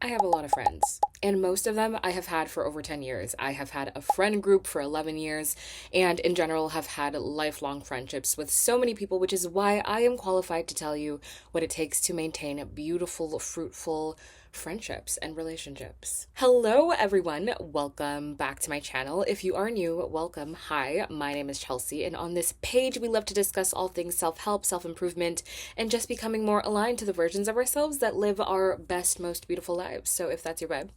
I have a lot of friends, and most of them I have had for over 10 years. I have had a friend group for 11 years, and in general have had lifelong friendships with so many people, which is why I am qualified to tell you what it takes to maintain beautiful, fruitful friendships and relationships. Hello, everyone. Welcome back to my channel. If you are new, welcome. Hi, my name is Chelsea, and on this page, we love to discuss all things self help, self improvement, and just becoming more aligned to the versions of ourselves that live our best, most beautiful lives. So if that's your vibe,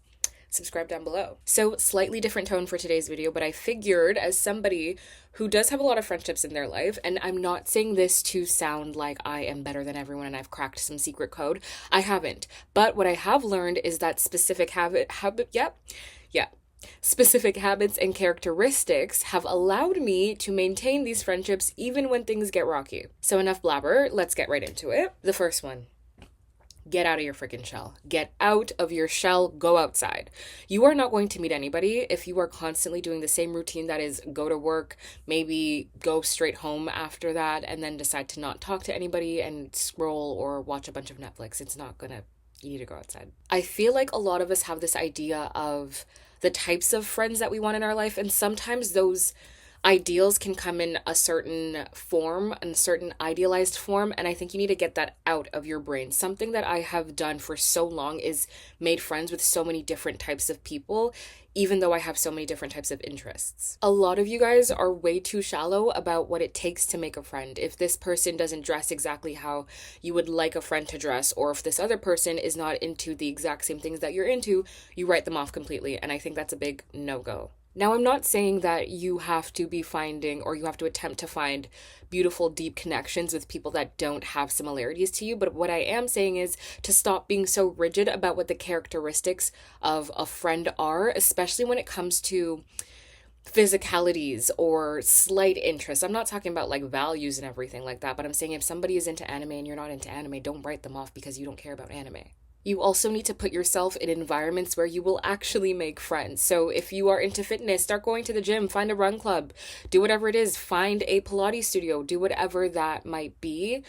subscribe down below. So, slightly different tone for today's video, but I figured as somebody who does have a lot of friendships in their life, and I'm not saying this to sound like I am better than everyone and I've cracked some secret code. I haven't. But what I have learned is that specific habits and characteristics have allowed me to maintain these friendships even when things get rocky. So enough blabber, let's get right into it. The first one. Get out of your freaking shell. Get out of your shell. Go outside. You are not going to meet anybody if you are constantly doing the same routine that is go to work, maybe go straight home after that, and then decide to not talk to anybody and scroll or watch a bunch of Netflix. It's not gonna, you need to go outside. I feel like a lot of us have this idea of the types of friends that we want in our life, and sometimes those ideals can come in a certain form and a certain idealized form, and I think you need to get that out of your brain. Something that I have done for so long is made friends with so many different types of people, even though I have so many different types of interests. A lot of you guys are way too shallow about what it takes to make a friend. If this person doesn't dress exactly how you would like a friend to dress, or if this other person is not into the exact same things that you're into, you write them off completely, and I think that's a big no-go. Now, I'm not saying that you have to be finding or you have to attempt to find beautiful, deep connections with people that don't have similarities to you, but what I am saying is to stop being so rigid about what the characteristics of a friend are, especially when it comes to physicalities or slight interests. I'm not talking about like values and everything like that, but I'm saying if somebody is into anime and you're not into anime, don't write them off because you don't care about anime. You also need to put yourself in environments where you will actually make friends. So if you are into fitness, start going to the gym, find a run club, do whatever it is, find a Pilates studio, do whatever that might be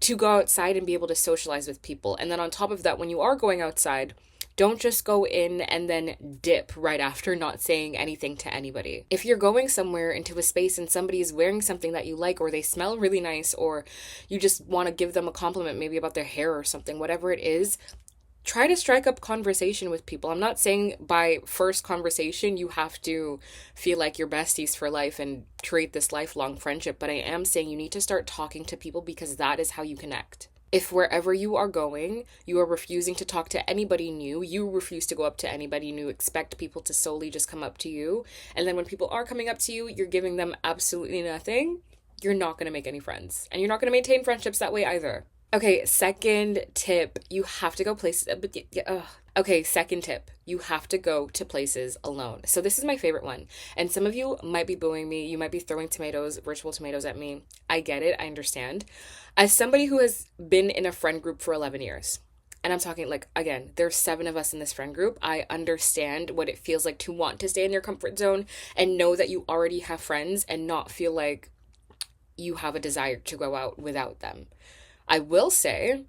to go outside and be able to socialize with people. And then on top of that, when you are going outside, don't just go in and then dip right after, not saying anything to anybody. If you're going somewhere into a space and somebody is wearing something that you like, or they smell really nice, or you just want to give them a compliment maybe about their hair or something, whatever it is, try to strike up conversation with people. I'm not saying by first conversation you have to feel like you're besties for life and create this lifelong friendship, but I am saying you need to start talking to people because that is how you connect. If wherever you are going, you are refusing to talk to anybody new, you refuse to go up to anybody new, expect people to solely just come up to you, and then when people are coming up to you, you're giving them absolutely nothing, you're not going to make any friends. And you're not going to maintain friendships that way either. Okay, second tip, you have to go places. Okay, second tip, you have to go to places alone. So this is my favorite one. And some of you might be booing me. You might be throwing virtual tomatoes at me. I get it. I understand. As somebody who has been in a friend group for 11 years, and I'm talking like, again, there's 7 of us in this friend group. I understand what it feels like to want to stay in your comfort zone and know that you already have friends and not feel like you have a desire to go out without them. I will say,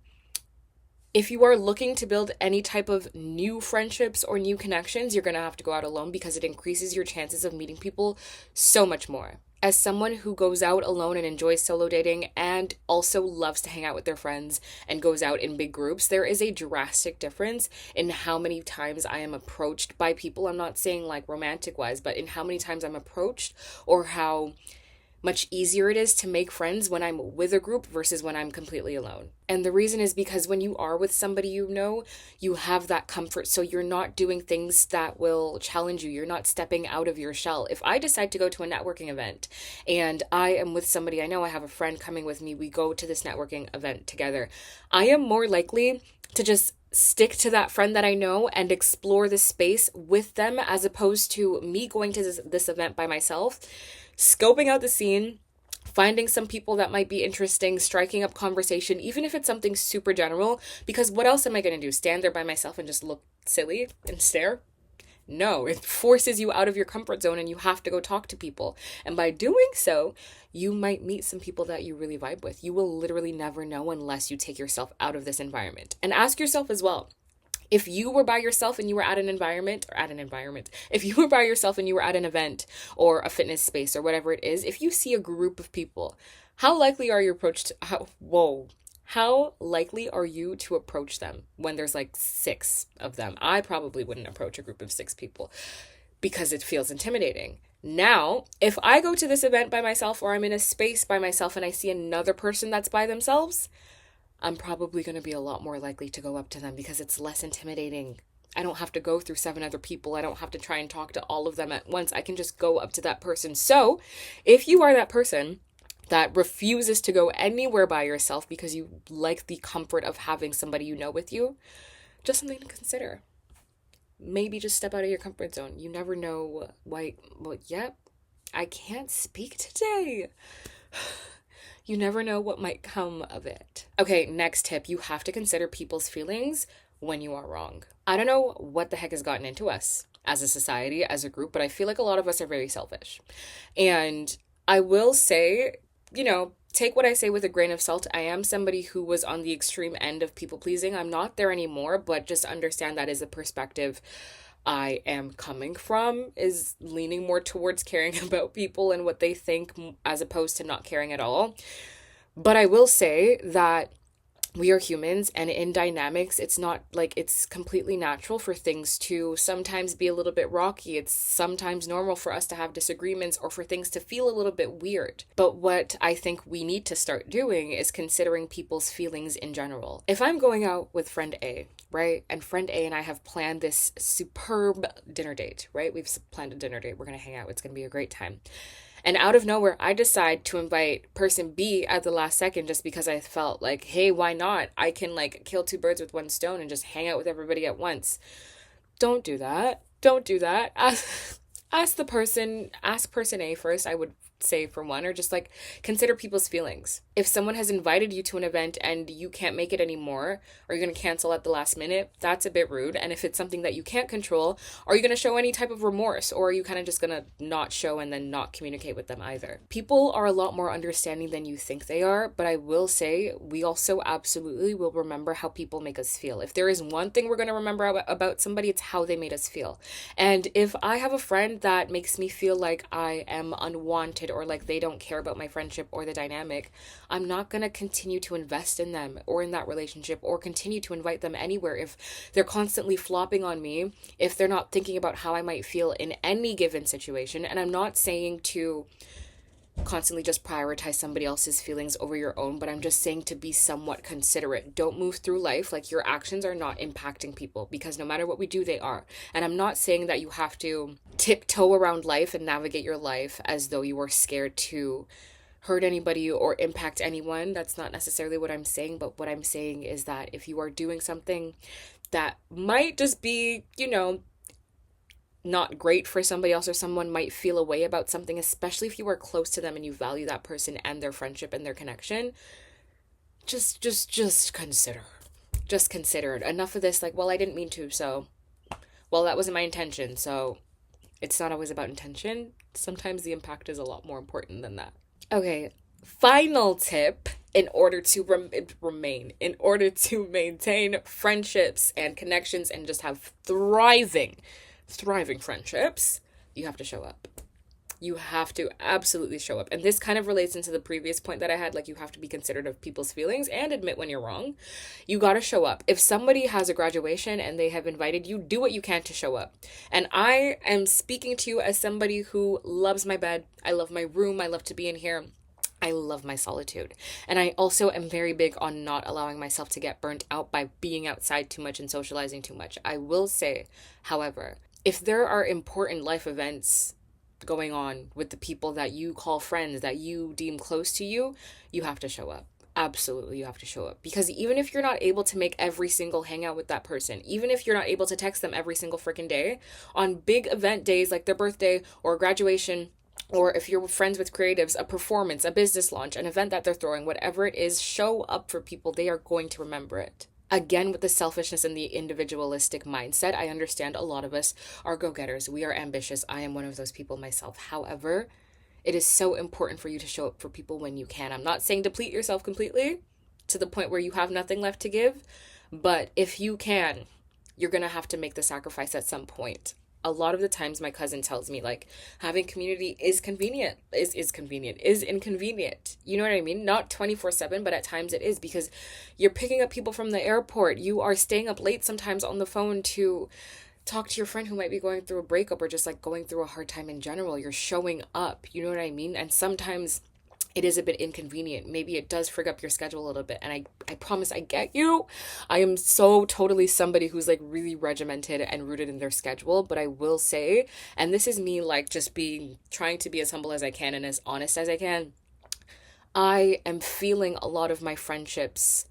if you are looking to build any type of new friendships or new connections, you're going to have to go out alone because it increases your chances of meeting people so much more. As someone who goes out alone and enjoys solo dating and also loves to hang out with their friends and goes out in big groups, there is a drastic difference in how many times I am approached by people. I'm not saying like romantic wise, but in how many times I'm approached or how much easier it is to make friends when I'm with a group versus when I'm completely alone. And the reason is because when you are with somebody you know, you have that comfort. So you're not doing things that will challenge you. You're not stepping out of your shell. If I decide to go to a networking event and I am with somebody I know, I have a friend coming with me, we go to this networking event together, I am more likely to just stick to that friend that I know and explore the space with them as opposed to me going to this event by myself, scoping out the scene, finding some people that might be interesting, striking up conversation, even if it's something super general, because what else am I going to do? Stand there by myself and just look silly and stare? No, it forces you out of your comfort zone and you have to go talk to people. And by doing so, you might meet some people that you really vibe with. You will literally never know unless you take yourself out of this environment. And ask yourself as well, If you were by yourself and you were at an environment, if you were by yourself and you were at an event or a fitness space or whatever it is, if you see a group of people, how likely are you how likely are you to approach them when there's like 6 of them? I probably wouldn't approach a group of 6 people because it feels intimidating. Now, if I go to this event by myself or I'm in a space by myself and I see another person that's by themselves, I'm probably going to be a lot more likely to go up to them because it's less intimidating. I don't have to go through 7 other people. I don't have to try and talk to all of them at once. I can just go up to that person. So, if you are that person that refuses to go anywhere by yourself because you like the comfort of having somebody you know with you, just something to consider. Maybe just step out of your comfort zone. You never know I can't speak today. You never know what might come of it. Okay, next tip. You have to consider people's feelings when you are wrong. I don't know what the heck has gotten into us as a society, as a group, but I feel like a lot of us are very selfish. And I will say, take what I say with a grain of salt. I am somebody who was on the extreme end of people pleasing. I'm not there anymore, but just understand that is a perspective I am coming from, is leaning more towards caring about people and what they think as opposed to not caring at all. But I will say that we are humans, and in dynamics, it's not like it's completely natural for things to sometimes be a little bit rocky. It's sometimes normal for us to have disagreements or for things to feel a little bit weird. But what I think we need to start doing is considering people's feelings in general. If I'm going out with friend A, right, and friend A and I have planned this superb dinner date, right? We've planned a dinner date. We're going to hang out. It's going to be a great time. And out of nowhere, I decide to invite person B at the last second just because I felt like, hey, why not? I can kill 2 birds with 1 stone and just hang out with everybody at once. Don't do that. Don't do that. Ask person A first, I would say, for one, or just consider people's feelings. If someone has invited you to an event and you can't make it anymore, or you're going to cancel at the last minute, that's a bit rude. And if it's something that you can't control, are you going to show any type of remorse, or are you kind of just going to not show and then not communicate with them either? People are a lot more understanding than you think they are, but I will say we also absolutely will remember how people make us feel. If there is one thing we're going to remember about somebody, it's how they made us feel. And if I have a friend that makes me feel like I am unwanted or like they don't care about my friendship or the dynamic, I'm not going to continue to invest in them or in that relationship or continue to invite them anywhere if they're constantly flopping on me, if they're not thinking about how I might feel in any given situation. And I'm not saying to constantly just prioritize somebody else's feelings over your own, but I'm just saying to be somewhat considerate. Don't move through life like your actions are not impacting people, because no matter what we do, they are. And I'm not saying that you have to tiptoe around life and navigate your life as though you are scared to hurt anybody or impact anyone. That's not necessarily what I'm saying, but what I'm saying is that if you are doing something that might just be, not great for somebody else, or someone might feel a way about something, especially if you are close to them and you value that person and their friendship and their connection, just consider. Just consider it. Enough of this, well, I didn't mean to, so, well, that wasn't my intention, so it's not always about intention. Sometimes the impact is a lot more important than that. Okay, final tip in order to in order to maintain friendships and connections and just have thriving friendships, you have to show up. You have to absolutely show up. And this kind of relates into the previous point that I had, you have to be considerate of people's feelings and admit when you're wrong. You got to show up. If somebody has a graduation and they have invited you, do what you can to show up. And I am speaking to you as somebody who loves my bed. I love my room. I love to be in here. I love my solitude. And I also am very big on not allowing myself to get burnt out by being outside too much and socializing too much. I will say, however, if there are important life events going on with the people that you call friends, that you deem close to you, you have to show up. Absolutely, you have to show up. Because even if you're not able to make every single hangout with that person, even if you're not able to text them every single freaking day, on big event days like their birthday or graduation, or if you're friends with creatives, a performance, a business launch, an event that they're throwing, whatever it is, show up for people. They are going to remember it. Again, with the selfishness and the individualistic mindset, I understand a lot of us are go-getters. We are ambitious. I am one of those people myself. However, it is so important for you to show up for people when you can. I'm not saying deplete yourself completely to the point where you have nothing left to give, but if you can, you're going to have to make the sacrifice at some point. A lot of the times my cousin tells me like having community is convenient, is convenient, is inconvenient. You know what I mean? Not 24/7, but at times it is, because you're picking up people from the airport. You are staying up late sometimes on the phone to talk to your friend who might be going through a breakup or just like going through a hard time in general. You're showing up, you know what I mean? And sometimes it is a bit inconvenient. Maybe it does frig up your schedule a little bit. And I promise I get you. I am so totally somebody who's like really regimented and rooted in their schedule. But I will say, and this is me like just being, trying to be as humble as I can and as honest as I can, I am feeling a lot of my friendships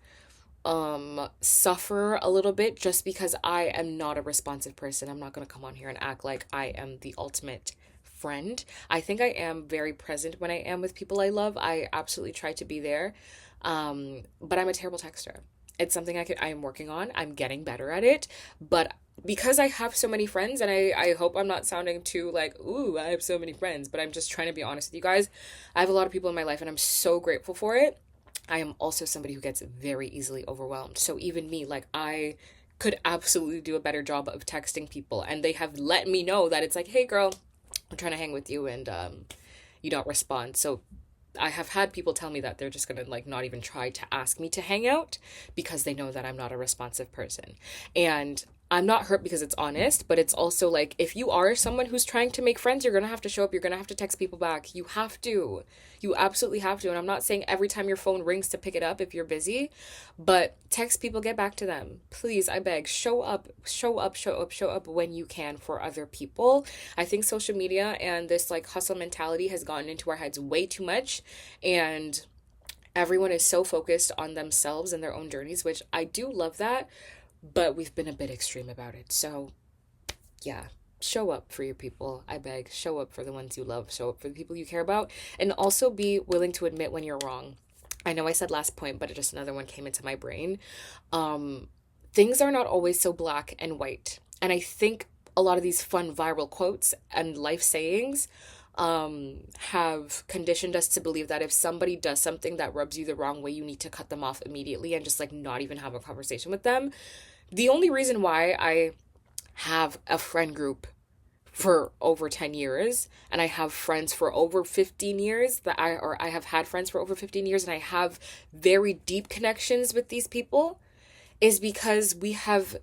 suffer a little bit just because I am not a responsive person. I'm not going to come on here and act like I am the ultimate friend. I think I am very present when I am with people I love. I absolutely try to be there. But I'm a terrible texter. It's something I am working on. I'm getting better at it. But because I have so many friends, and I hope I'm not sounding too like, ooh, I have so many friends, but I'm just trying to be honest with you guys. I have a lot of people in my life and I'm so grateful for it. I am also somebody who gets very easily overwhelmed. So even me, like I could absolutely do a better job of texting people, and they have let me know that it's like, hey girl, I'm trying to hang with you, and you don't respond. So I have had people tell me that they're just gonna like not even try to ask me to hang out because they know that I'm not a responsive person. And I'm not hurt because it's honest, but it's also like if you are someone who's trying to make friends, you're gonna have to show up, you're gonna have to text people back. You have to. You absolutely have to. And I'm not saying every time your phone rings to pick it up if you're busy, but text people, get back to them. Please, I beg, show up, show up, show up, show up when you can for other people. I think social media and this like hustle mentality has gotten into our heads way too much, and everyone is so focused on themselves and their own journeys, which I do love that, but we've been a bit extreme about it. So yeah, show up for your people. I beg, show up for the ones you love, show up for the people you care about, and also be willing to admit when you're wrong. I know I said last point, but just another one came into my brain. Things are not always so black and white. And I think a lot of these fun viral quotes and life sayings have conditioned us to believe that if somebody does something that rubs you the wrong way, you need to cut them off immediately and just like not even have a conversation with them. The only reason why I have a friend group for over 10 years and I have friends for over 15 years I have had friends for over 15 years and I have very deep connections with these people is because we have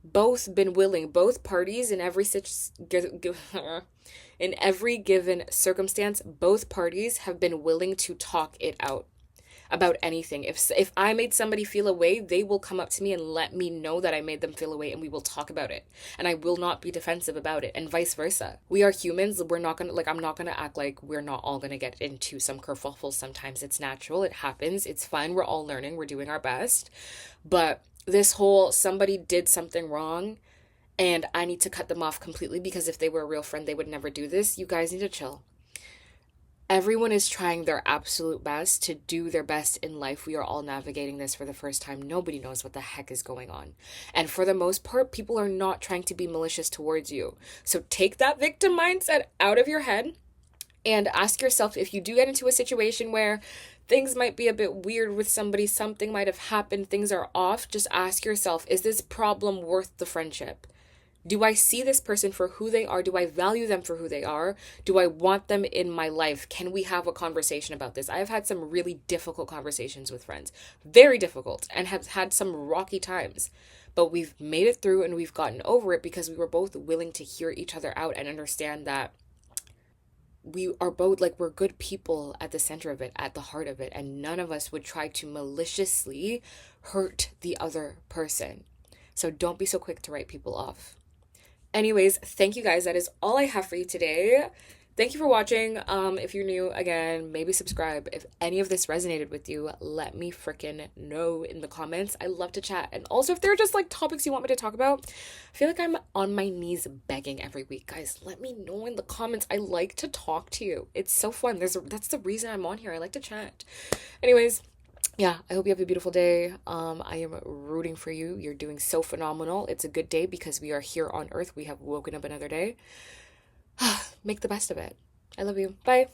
both been willing, both parties in in every given circumstance, both parties have been willing to talk it out about anything. If I made somebody feel a way, they will come up to me and let me know that I made them feel a way, and we will talk about it. And I will not be defensive about it, and vice versa. We are humans. We're not gonna like I'm not gonna act like we're not all gonna get into some kerfuffles. Sometimes it's natural. It happens. It's fine. We're all learning. We're doing our best. But this whole somebody did something wrong and I need to cut them off completely because if they were a real friend, they would never do this. You guys need to chill. Everyone is trying their absolute best to do their best in life. We are all navigating this for the first time. Nobody knows what the heck is going on. And for the most part, people are not trying to be malicious towards you. So take that victim mindset out of your head and ask yourself, if you do get into a situation where things might be a bit weird with somebody, something might have happened, things are off, just ask yourself, is this problem worth the friendship? Do I see this person for who they are? Do I value them for who they are? Do I want them in my life? Can we have a conversation about this? I have had some really difficult conversations with friends, very difficult, and have had some rocky times. But we've made it through and we've gotten over it because we were both willing to hear each other out and understand that we are both like, we're good people at the center of it, at the heart of it, and none of us would try to maliciously hurt the other person. So don't be so quick to write people off. Anyways, thank you guys. That is all I have for you today. Thank you for watching. If you're new, again, maybe subscribe. If any of this resonated with you, let me freaking know in the comments. I love to chat. And also, if there are just like topics you want me to talk about, I feel like I'm on my knees begging every week. Guys, let me know in the comments. I like to talk to you. It's so fun. That's the reason I'm on here. I like to chat. Anyways, yeah, I hope you have a beautiful day. I am rooting for you. You're doing so phenomenal. It's a good day because we are here on earth. We have woken up another day. Make the best of it. I love you. Bye.